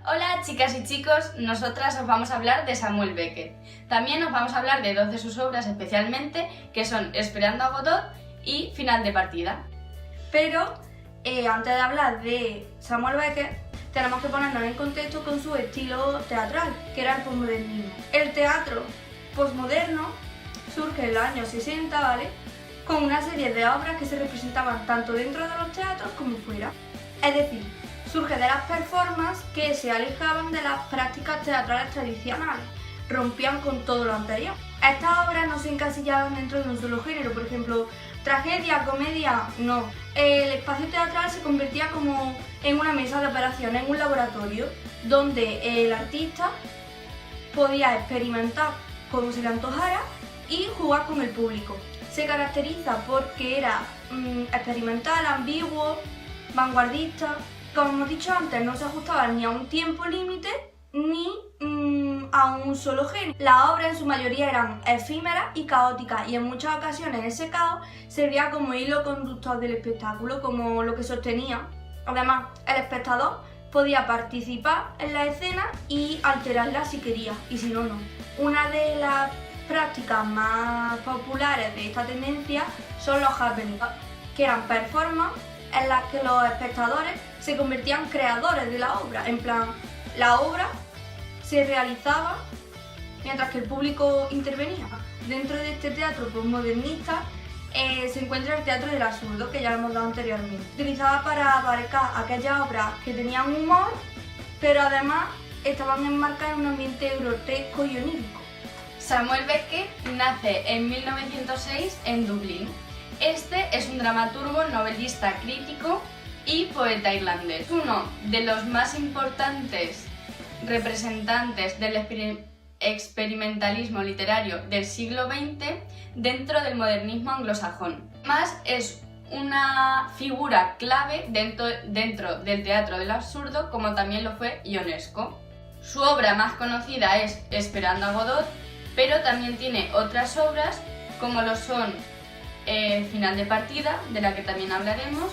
Hola chicas y chicos, nosotras os vamos a hablar de Samuel Beckett. También os vamos a hablar de dos de sus obras especialmente, que son Esperando a Godot y Final de partida. Pero antes de hablar de Samuel Beckett, tenemos que ponernos en contexto con su estilo teatral, que era el posmodernismo. El teatro posmoderno surge en los años 60, ¿vale?, con una serie de obras que se representaban tanto dentro de los teatros como fuera. Es decir, surge de las performances que se alejaban de las prácticas teatrales tradicionales, rompían con todo lo anterior. Estas obras no se encasillaban dentro de un solo género, por ejemplo, tragedia, comedia, no. El espacio teatral se convertía como en una mesa de operaciones, en un laboratorio, donde el artista podía experimentar como se le antojara y jugar con el público. Se caracteriza porque era experimental, ambiguo, vanguardista. Como hemos dicho antes, no se ajustaba ni a un tiempo límite ni a un solo género. Las obras en su mayoría eran efímeras y caóticas, y en muchas ocasiones ese caos servía como hilo conductor del espectáculo, como lo que sostenía. Además, el espectador podía participar en la escena y alterarla si quería, y si no, no. Una de las prácticas más populares de esta tendencia son los happenings, que eran performances en las que los espectadores se convertían creadores de la obra. En plan, la obra se realizaba mientras que el público intervenía. Dentro de este teatro postmodernista se encuentra el teatro del absurdo, que ya lo hemos dado anteriormente. Utilizaba para abarcar aquellas obras que tenían humor, pero además estaban enmarcadas en un ambiente grotesco y onírico. Samuel Beckett nace en 1906 en Dublín. Este es un dramaturgo, novelista, crítico y poeta irlandés. Uno de los más importantes representantes del experimentalismo literario del siglo XX dentro del modernismo anglosajón. Además, es una figura clave dentro del teatro del absurdo, como también lo fue Ionesco. Su obra más conocida es Esperando a Godot, pero también tiene otras obras como lo son Final de partida, de la que también hablaremos,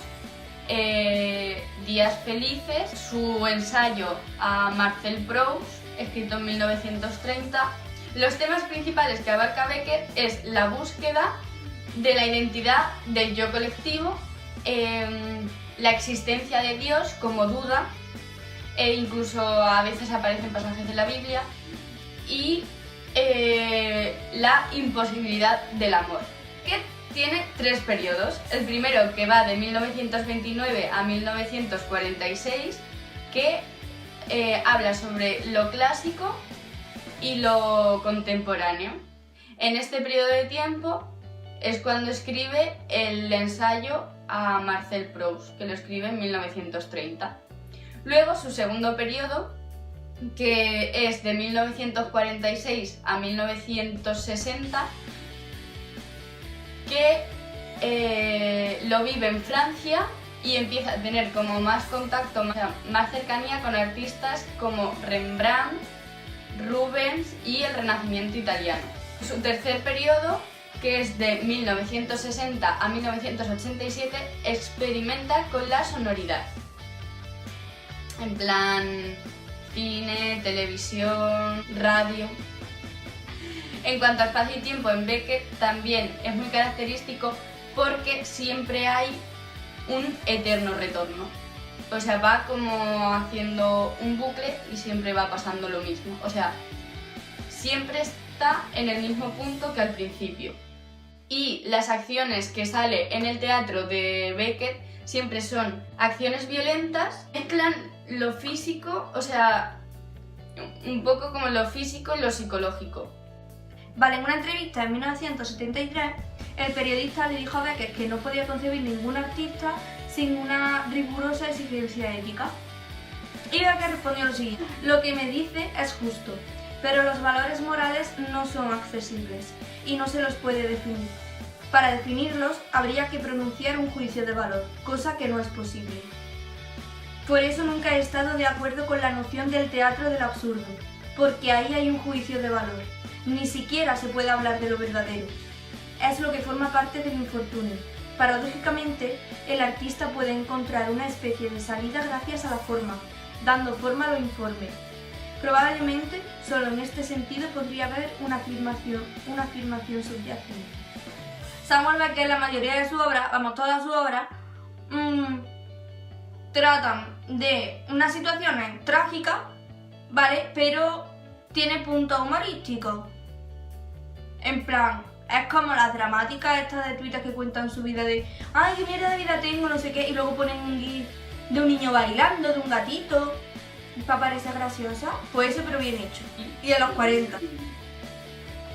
Días felices, su ensayo a Marcel Proust, escrito en 1930. Los temas principales que abarca Beckett es la búsqueda de la identidad del yo colectivo, la existencia de Dios como duda, e incluso a veces aparecen pasajes de la Biblia, y la imposibilidad del amor. Beckett tiene tres periodos. El primero, que va de 1929 a 1946, que habla sobre lo clásico y lo contemporáneo. En este periodo de tiempo es cuando escribe el ensayo a Marcel Proust, que lo escribe en 1930. Luego, su segundo periodo, que es de 1946 a 1960, que lo vive en Francia y empieza a tener como más contacto, más cercanía con artistas como Rembrandt, Rubens y el Renacimiento italiano. Su tercer periodo, que es de 1960 a 1987, experimenta con la sonoridad. En plan, cine, televisión, radio. En cuanto a espacio y tiempo, en Beckett también es muy característico porque siempre hay un eterno retorno. O sea, va como haciendo un bucle y siempre va pasando lo mismo. O sea, siempre está en el mismo punto que al principio. Y las acciones que sale en el teatro de Beckett siempre son acciones violentas, mezclan lo físico, o sea, un poco como lo físico y lo psicológico. Vale, en una entrevista en 1973, el periodista le dijo a Beckett que no podía concebir ningún artista sin una rigurosa exigencia ética. Y Beckett respondió lo siguiente: lo que me dice es justo, pero los valores morales no son accesibles y no se los puede definir. Para definirlos habría que pronunciar un juicio de valor, cosa que no es posible. Por eso nunca he estado de acuerdo con la noción del teatro del absurdo, porque ahí hay un juicio de valor. Ni siquiera se puede hablar de lo verdadero. Es lo que forma parte del infortunio. Paradójicamente, el artista puede encontrar una especie de salida gracias a la forma, dando forma a los informes. Probablemente solo en este sentido podría haber una afirmación subyacente. Samuel Beckett, la mayoría de sus obras, vamos, todas sus obras, tratan de unas situaciones trágicas, ¿vale? Pero tiene puntos humorísticos. En plan, es como las dramáticas estas de Twitter que cuentan su vida de ¡ay, qué mierda de vida tengo! No sé qué, y luego ponen un gif de un niño bailando, de un gatito, para parecer graciosa. Pues eso, pero bien hecho. Y de los 40.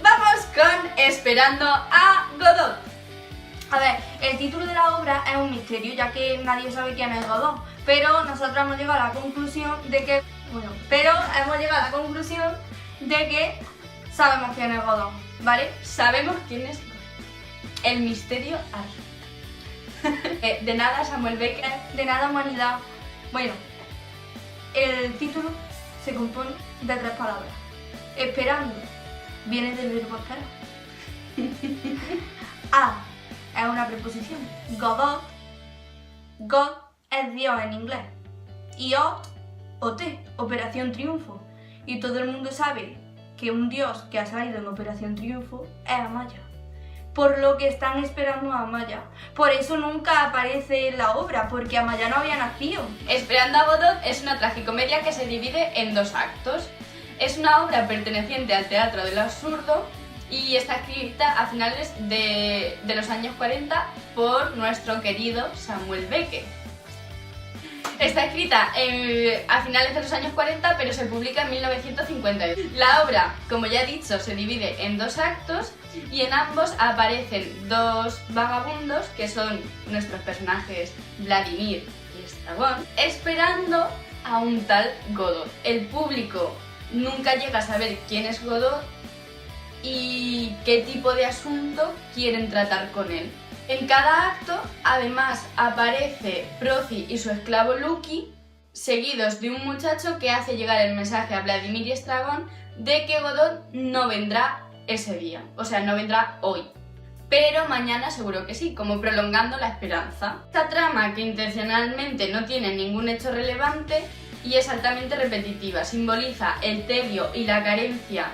Vamos con Esperando a Godot. A ver, el título de la obra es un misterio, ya que nadie sabe quién es Godot. Pero nosotros hemos llegado a la conclusión de que... sabemos quién es Godot, ¿vale? Sabemos quién es Godot. El misterio arde. De nada, Samuel Beckett. De nada, humanidad. Bueno, el título se compone de 3 palabras. Esperando viene del verbo esperar. A es una preposición. Godot. God es Dios en inglés. Y OT, Operación Triunfo. Y todo el mundo sabe que un dios que ha salido en Operación Triunfo es Amaya. Por lo que están esperando a Amaya. Por eso nunca aparece en la obra, porque Amaya no había nacido. Esperando a Godot es una tragicomedia que se divide en 2 actos. Es una obra perteneciente al teatro del absurdo y está escrita a finales de los años 40 por nuestro querido Samuel Beckett. Está escrita a finales de los años 40, pero se publica en 1952. La obra, como ya he dicho, se divide en 2 actos y en ambos aparecen 2 vagabundos, que son nuestros personajes Vladimir y Estragón, esperando a un tal Godot. El público nunca llega a saber quién es Godot y qué tipo de asunto quieren tratar con él. En cada acto, además, aparece Proci y su esclavo Lucky, seguidos de un muchacho que hace llegar el mensaje a Vladimir y Estragón de que Godot no vendrá ese día, o sea, no vendrá hoy. Pero mañana seguro que sí, como prolongando la esperanza. Esta trama, que intencionalmente no tiene ningún hecho relevante y es altamente repetitiva, simboliza el tedio y la carencia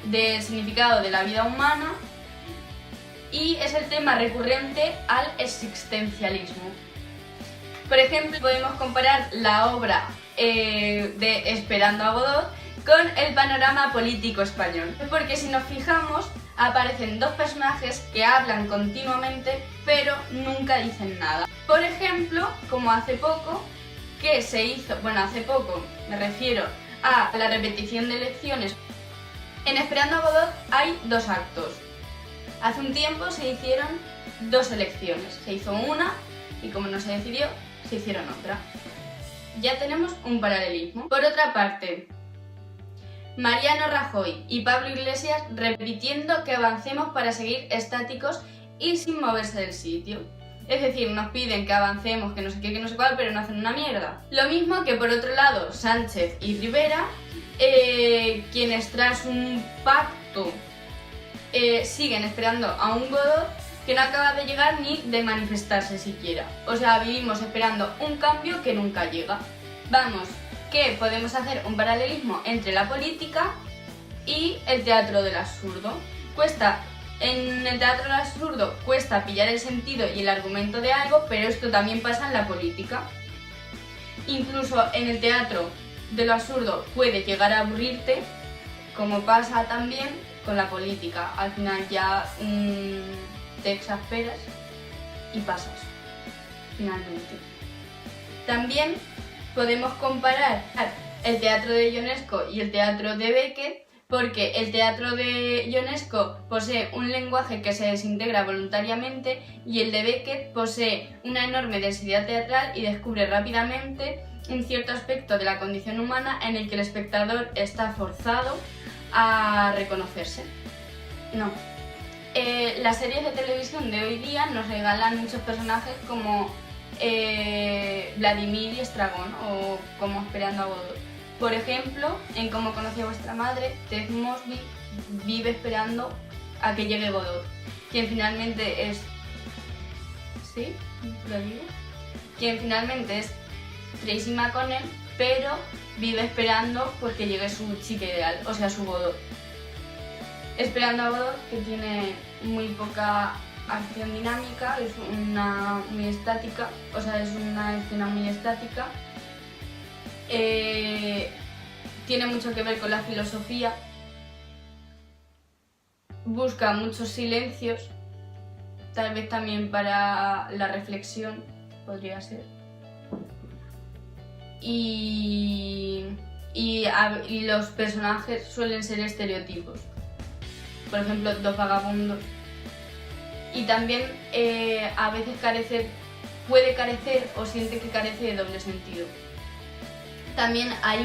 de significado de la vida humana, y es el tema recurrente al existencialismo. Por ejemplo, podemos comparar la obra de Esperando a Godot con el panorama político español, porque si nos fijamos aparecen 2 personajes que hablan continuamente pero nunca dicen nada. Por ejemplo, como hace poco que se hizo, hace poco me refiero a la repetición de elecciones. En Esperando a Godot hay 2 actos. Hace un tiempo se hicieron 2 elecciones. Se hizo una y como no se decidió, se hicieron otra. Ya tenemos un paralelismo. Por otra parte, Mariano Rajoy y Pablo Iglesias repitiendo que avancemos para seguir estáticos y sin moverse del sitio. Es decir, nos piden que avancemos, que no sé qué, que no sé cuál, pero no hacen una mierda. Lo mismo que por otro lado Sánchez y Rivera, quienes tras un pacto siguen esperando a un Godot que no acaba de llegar ni de manifestarse siquiera. O sea, vivimos esperando un cambio que nunca llega. Vamos, que podemos hacer un paralelismo entre la política y el teatro del absurdo. En el teatro del absurdo cuesta pillar el sentido y el argumento de algo, pero esto también pasa en la política. Incluso en el teatro de lo absurdo puede llegar a aburrirte, como pasa también con la política. Al final ya te exasperas y pasas, finalmente. También podemos comparar el teatro de Ionesco y el teatro de Beckett, porque el teatro de Ionesco posee un lenguaje que se desintegra voluntariamente y el de Beckett posee una enorme densidad teatral y descubre rápidamente un cierto aspecto de la condición humana en el que el espectador está forzado a reconocerse. Las series de televisión de hoy día nos regalan muchos personajes como Vladimir y Estragón o como Esperando a Godot. Por ejemplo, en Cómo conocí a vuestra madre, Ted Mosby vive esperando a que llegue Godot, quien finalmente es... ¿Sí? ¿Lo digo? Quien finalmente es Tracy McConnell, pero vive esperando pues, que llegue su chica ideal, o sea, su Godot. Esperando a Godot, que tiene muy poca acción dinámica, es una muy estática, o sea, es una escena muy estática. Tiene mucho que ver con la filosofía. Busca muchos silencios, tal vez también para la reflexión, podría ser. Y los personajes suelen ser estereotipos. Por ejemplo, dos vagabundos. Y también a veces puede carecer o siente que carece de doble sentido. También hay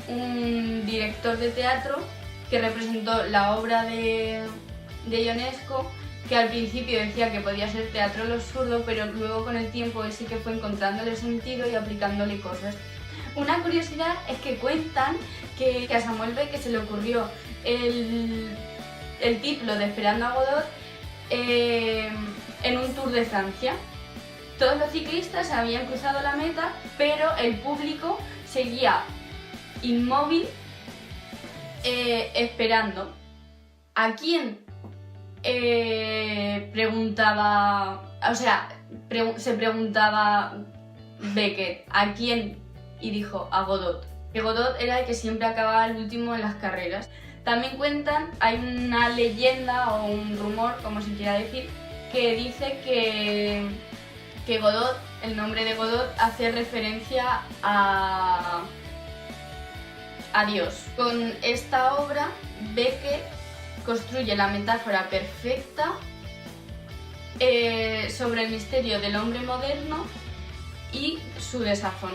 un director de teatro que representó la obra de Ionesco, que al principio decía que podía ser teatro absurdo, pero luego con el tiempo él sí que fue encontrándole sentido y aplicándole cosas. Una curiosidad es que cuentan que a Samuel Beckett se le ocurrió el título de Esperando a Godot en un Tour de Francia. Todos los ciclistas habían cruzado la meta, pero el público seguía inmóvil esperando. ¿A quién? Se preguntaba Beckett, ¿a quién? Y dijo, a Godot. Que Godot era el que siempre acababa el último en las carreras. También cuentan, hay una leyenda o un rumor, como se quiera decir, que dice que Godot, el nombre de Godot, hace referencia a Dios. Con esta obra, Beckett construye la metáfora perfecta sobre el misterio del hombre moderno y su desafón.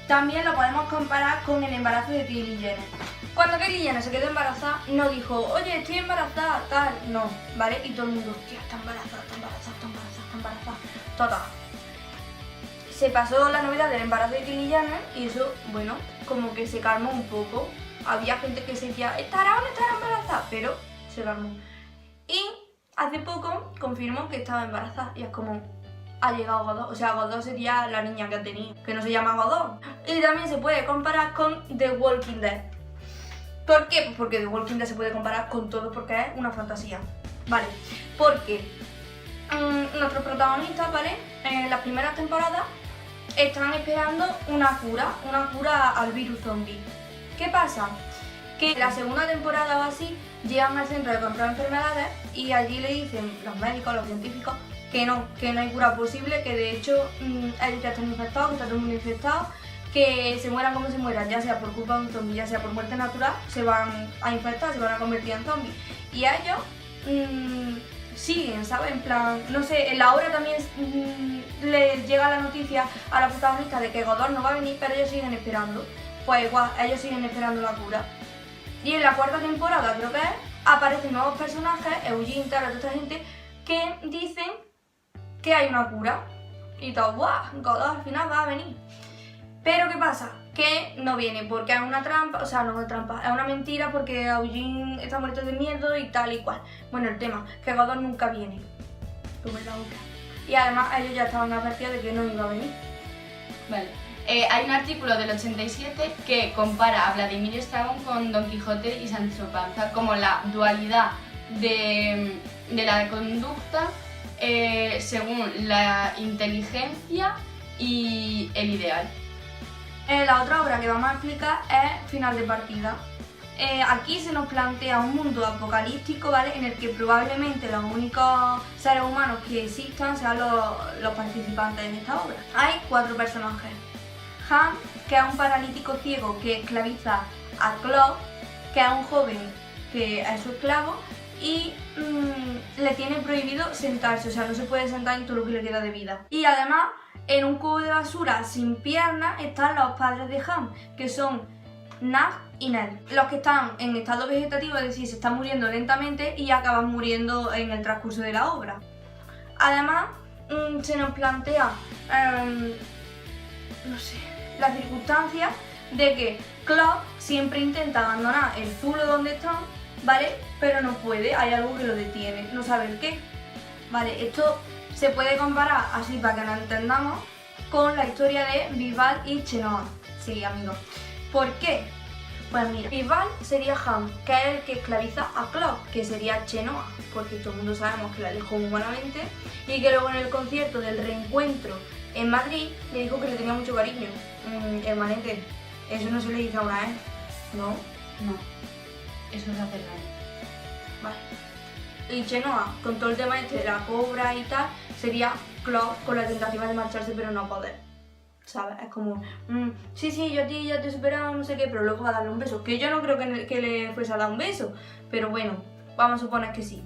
También lo podemos comparar con el embarazo de Kylie Jenner. Cuando Kylie Jenner se quedó embarazada, no dijo, oye, estoy embarazada, tal, no, ¿vale? Y todo el mundo, hostia, está embarazada. Total. Se pasó la novedad del embarazo de Kylie Jenner y eso, bueno, como que se calmó un poco. Había gente que se decía, ¿estará o no estará embarazada? Pero se calmó. Y hace poco confirmó que estaba embarazada y es como, ha llegado Godot. O sea, Godot sería la niña que tenía, que no se llama Godot. Y también se puede comparar con The Walking Dead. ¿Por qué? Pues porque The Walking Dead se puede comparar con todo porque es una fantasía. Vale, porque nuestros protagonistas, ¿vale? En las primeras temporadas están esperando una cura al virus zombie. ¿Qué pasa? Que en la segunda temporada o así llegan al centro de control de enfermedades y allí le dicen los médicos, los científicos, que no hay cura posible, que de hecho ellos ya están infectados, que está todo el mundo infectado, que se mueran como se mueran, ya sea por culpa de un zombie, ya sea por muerte natural, se van a infectar, se van a convertir en zombies. Y a ellos siguen, ¿sabes? En plan, no sé, en la obra también les llega la noticia a la protagonista de que Godot no va a venir, pero ellos siguen esperando. Pues igual, ellos siguen esperando la cura. Y en la cuarta temporada, creo que es, aparecen nuevos personajes, Eugene, toda esta gente, que dicen que hay una cura. Y todo, ¡guau! Godot al final va a venir. Pero ¿qué pasa? Que no viene porque es una trampa, o sea, no es una trampa, es una mentira porque Eugene está muerto de miedo y tal y cual. Bueno, el tema, que Godot nunca viene. Como en la obra. Y además ellos ya estaban advertidos de que no iba a venir. Vale. Hay un artículo del 87 que compara a Vladimir Estragón con Don Quijote y Sancho Panza como la dualidad de la conducta según la inteligencia y el ideal. La otra obra que vamos a explicar es Final de partida. Aquí se nos plantea un mundo apocalíptico, ¿vale? En el que probablemente los únicos seres humanos que existan sean los participantes en esta obra. Hay 4 personajes. Han, que es un paralítico ciego que esclaviza a Claude, que es un joven que es su esclavo y le tiene prohibido sentarse, o sea, no se puede sentar en todo lo que le queda de vida. Y además, en un cubo de basura sin piernas están los padres de Han, que son Nag y Ned, los que están en estado vegetativo, es decir, se están muriendo lentamente y acaban muriendo en el transcurso de la obra. Además, se nos plantea, no sé, la circunstancia de que Claude siempre intenta abandonar el zulo donde están, ¿vale? Pero no puede, hay algo que lo detiene, no sabe el qué. Vale, esto se puede comparar así para que nos entendamos con la historia de Vival y Chenoa. Sí, amigos. ¿Por qué? Pues mira, Vival sería Ham, que es el que esclaviza a Cloud, que sería Chenoa, porque todo el mundo sabemos que la dejó humanamente y que luego en el concierto del reencuentro en Madrid le dijo que le tenía mucho cariño. Hermanete, eso no se le dice a una, ¿no? No, eso es hacer daño. Vale. Y Chenoa, con todo el tema este de la cobra y tal, sería Cloud con la tentativa de marcharse pero no poder, ¿sabes? Es como, sí, yo a ti ya te he superado, no sé qué, pero luego va a darle un beso. Que yo no creo que le fuese a dar un beso, pero bueno, vamos a suponer que sí.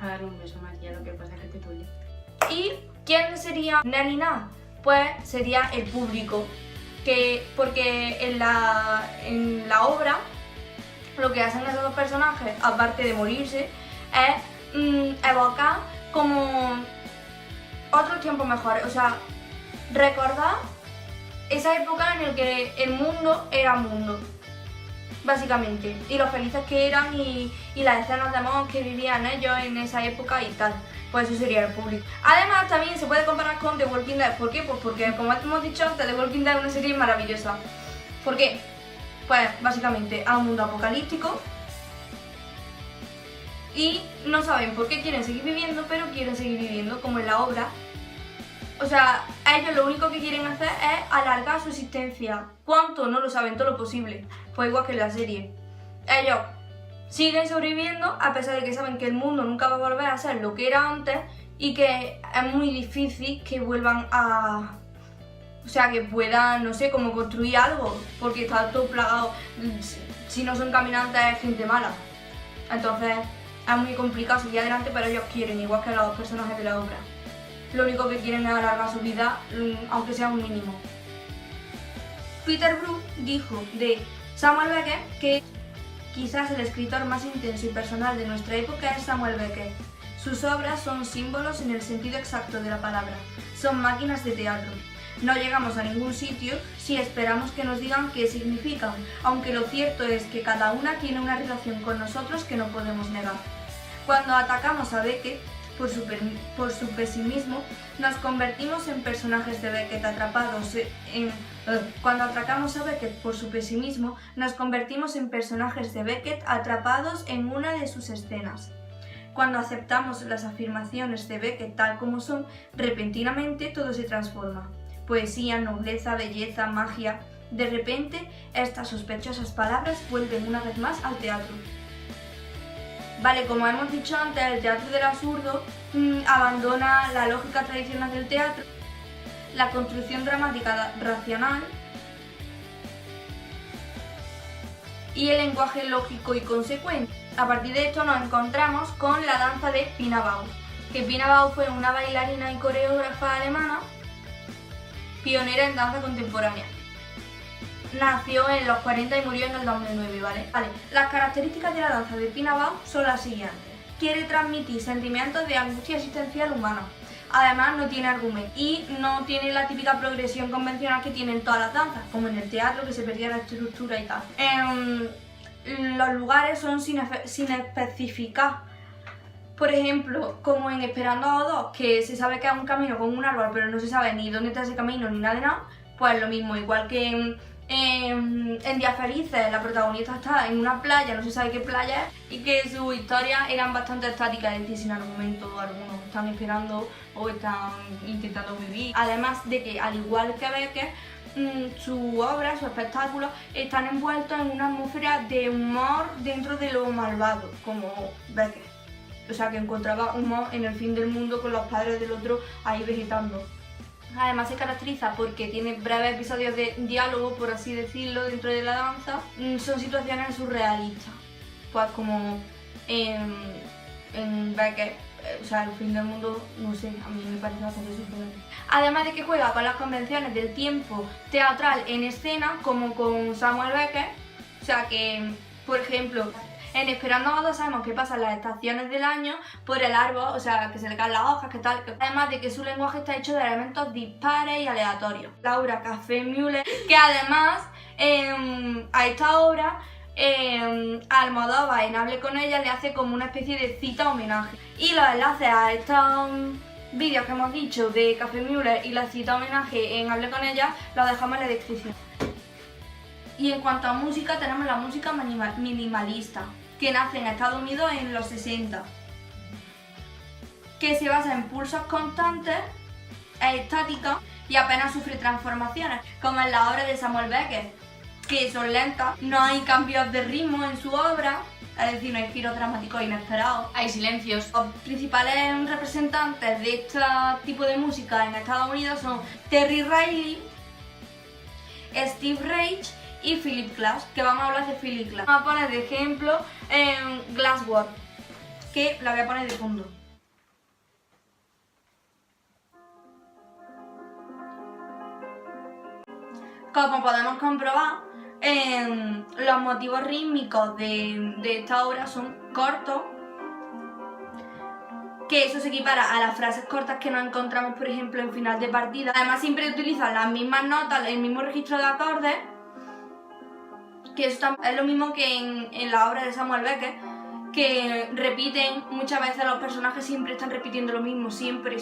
A darle un beso, María, lo que pasa es que te duele. ¿Y quién sería Nelina? Pues sería el público, porque en la obra lo que hacen esos dos personajes, aparte de morirse, es evocar como otros tiempos mejores, o sea, recordar esa época en la que el mundo era mundo, básicamente, y los felices que eran y las escenas de amor que vivían ellos en esa época y tal. Pues eso sería el público. Además también se puede comparar con The Walking Dead. ¿Por qué? Pues porque, como hemos dicho antes, The Walking Dead es una serie maravillosa. ¿Por qué? Pues básicamente a un mundo apocalíptico y no saben por qué quieren seguir viviendo, pero quieren seguir viviendo como en la obra. O sea, ellos lo único que quieren hacer es alargar su existencia. ¿Cuánto? No lo saben, todo lo posible. Pues igual que en la serie. Ellos siguen sobreviviendo a pesar de que saben que el mundo nunca va a volver a ser lo que era antes y que es muy difícil que vuelvan a... O sea, que puedan, no sé, como construir algo, porque está todo plagado. Si no son caminantes es gente mala. Entonces es muy complicado seguir adelante, pero ellos quieren, igual que los personajes de la obra. Lo único que quieren es alargar su vida, aunque sea un mínimo. Peter Brook dijo de Samuel Beckett que quizás el escritor más intenso y personal de nuestra época es Samuel Beckett. Sus obras son símbolos en el sentido exacto de la palabra, son máquinas de teatro. No llegamos a ningún sitio si esperamos que nos digan qué significan, aunque lo cierto es que cada una tiene una relación con nosotros que no podemos negar. Cuando atacamos a Beckett por su pesimismo, nos convertimos en personajes de Beckett atrapados Cuando atacamos a Beckett por su pesimismo, nos convertimos en personajes de Beckett atrapados en una de sus escenas. Cuando aceptamos las afirmaciones de Beckett tal como son, repentinamente todo se transforma. Poesía, nobleza, belleza, magia. De repente, estas sospechosas palabras vuelven una vez más al teatro. Vale, como hemos dicho antes, el teatro del absurdo abandona la lógica tradicional del teatro, la construcción dramática racional y el lenguaje lógico y consecuente. A partir de esto nos encontramos con la danza de Pina Bausch, que Pina Bausch fue una bailarina y coreógrafa alemana pionera en danza contemporánea. Nació en los 40 y murió en el 2009, ¿vale? Las características de la danza de Pina Bausch son las siguientes. Quiere transmitir sentimientos de angustia existencial humana. Además no tiene argumento y no tiene la típica progresión convencional que tienen todas las danzas, como en el teatro, que se perdía la estructura y tal. Los lugares son sin especificar. Por ejemplo, como en Esperando a Godot, que se sabe que es un camino con un árbol, pero no se sabe ni dónde está ese camino ni nada de nada, pues lo mismo, igual que en Días Felices, la protagonista está en una playa, no se sabe qué playa es, y que sus historias eran bastante estáticas, es decir, sin argumento alguno, están esperando o están intentando vivir. Además de que, al igual que Beckett, su obra, sus espectáculos están envueltos en una atmósfera de humor dentro de lo malvado, como Beckett. O sea, que encontraba humor en el fin del mundo con los padres del otro ahí vegetando. Además se caracteriza porque tiene breves episodios de diálogo, por así decirlo, dentro de la danza. Son situaciones surrealistas, pues como en Beckett, o sea, el fin del mundo, no sé, a mí me parece bastante surrealista. Además de que juega con las convenciones del tiempo teatral en escena, como con Samuel Beckett, o sea que, por ejemplo, en Esperando a Godot sabemos que pasan las estaciones del año por el árbol, o sea, que se le caen las hojas, que tal. Además de que su lenguaje está hecho de elementos dispares y aleatorios. Laura Café Müller, que además a esta obra Almodóvar en Hable con ella le hace como una especie de cita homenaje. Y los enlaces a estos vídeos que hemos dicho de Café Müller y la cita homenaje en Hablé con ella, los dejamos en la descripción. Y en cuanto a música, tenemos la música minimalista, que nace en Estados Unidos en los 60, que se basa en pulsos constantes, es estática y apenas sufre transformaciones, como en las obras de Samuel Beckett, que son lentas, no hay cambios de ritmo en su obra, es decir, no hay giros dramáticos inesperados. Hay silencios. Los principales representantes de este tipo de música en Estados Unidos son Terry Riley, Steve Reich y Philip Glass, que vamos a hablar de Philip Glass. Vamos a poner de ejemplo Glasswork, que la voy a poner de fondo. Como podemos comprobar, los motivos rítmicos de esta obra son cortos, que eso se equipara a las frases cortas que nos encontramos, por ejemplo, en final de partida. Además, siempre utilizan las mismas notas, el mismo registro de acordes, que eso es lo mismo que en la obra de Samuel Beckett, que repiten muchas veces, los personajes siempre están repitiendo lo mismo, siempre.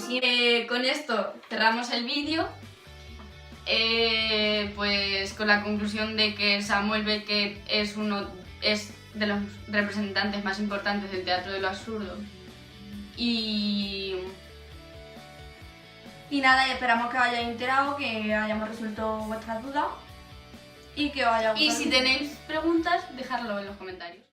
Con esto cerramos el vídeo. Pues con la conclusión de que Samuel Beckett es de los representantes más importantes del teatro de lo absurdo. Y nada, y esperamos que os hayáis enterado, que hayamos resuelto vuestras dudas y que os haya gustado. Y si tenéis preguntas, dejadlo en los comentarios.